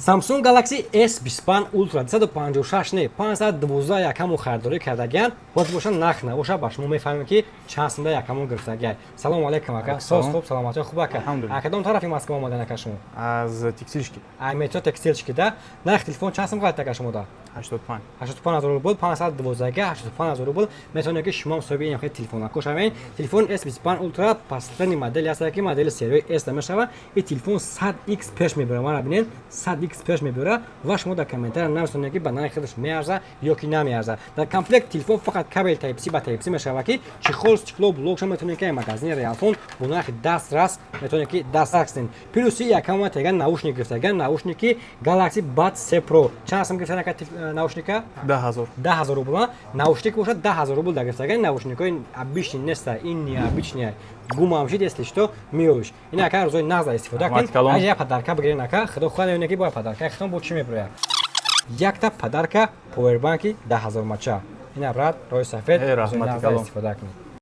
Samsung Galaxy S25 Ultra 256 не 512 якаму хардорӣ кардагиян. Боз боша нахна. Оша баш мо мефаҳмем ки чанд сумда якаму гирифтагиян. Салом алейкум ака. Соз хуб, саломати хуб ака. Акадом тарафи Москва омадан ака шумо? Аз текстилчики. Ай метро текстилчики да. Нарх телефон чанд сум галтак ака шумода? 85. 85000 рубл, 512 га 85000 рубл. Метонед ки шумо соҳиби ин телефон кушавен. Телефон S25 Ultra пастани модели аст ки модели серияи S мешава. И телефон 100x пеш мебара. Мана бинед 100x пеш мебара. Ва шумо дар комментария намесонед ки ба нархи худаш меарза ё ки намеарза. Дар комплект телефон фақат кабел Type C ба Type C мешава ки чихол стекло блок шумо метонед ки магазини Realphone бо нархи дастрас метонед ки дастрасин. Плюс якам таган наушник гирифтаган наушники Galaxy Buds C Pro. Чанд сум гирифтаган наушника? 10000. 10000 рубл. Наушник бошад 10000 рубл да гирифтаган наушникои обычный неста, ин не обычный. Гумам шид, если что, миёш. Ина ка розои наза истифода кунед. Аҷа подарка бигирен ака, худо хоҳад ки бо подарка хитон бо чӣ меброяд? Якта подарка повербанки 10000 мача. Ина брат, рои сафед, розои наза истифода кунед.